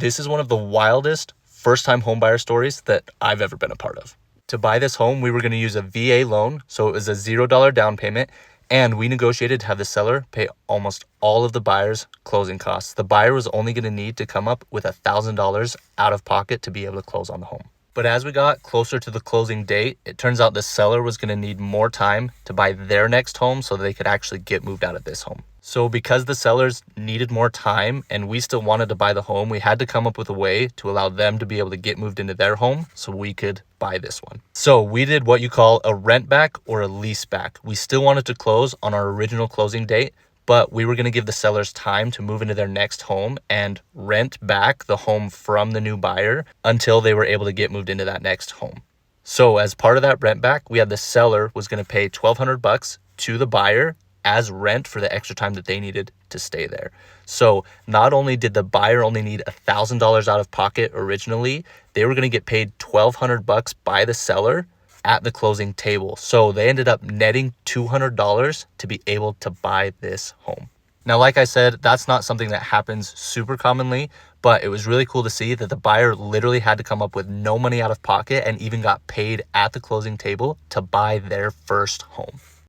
This is one of the wildest first-time homebuyer stories that I've ever been a part of. To buy this home, we were going to use a VA loan, so it was a $0 down payment, and we negotiated to have the seller pay almost all of the buyer's closing costs. The buyer was only going to need to come up with $1,000 out of pocket to be able to close on the home. But as we got closer to the closing date, it turns out the seller was going to need more time to buy their next home so they could actually get moved out of this home. So because the sellers needed more time and we still wanted to buy the home, we had to come up with a way to allow them to be able to get moved into their home so we could buy this one. So we did what you call a rent back or a lease back. We still wanted to close on our original closing date, but we were going to give the sellers time to move into their next home and rent back the home from the new buyer until they were able to get moved into that next home. So as part of that rent back, we had the seller was going to pay $1,200 to the buyer as rent for the extra time that they needed to stay there. So not only did the buyer only need $1,000 out of pocket originally, they were going to get paid $1,200 by the seller at the closing table. So they ended up netting $200 to be able to buy this home. Now, like I said, that's not something that happens super commonly, but it was really cool to see that the buyer literally had to come up with no money out of pocket and even got paid at the closing table to buy their first home.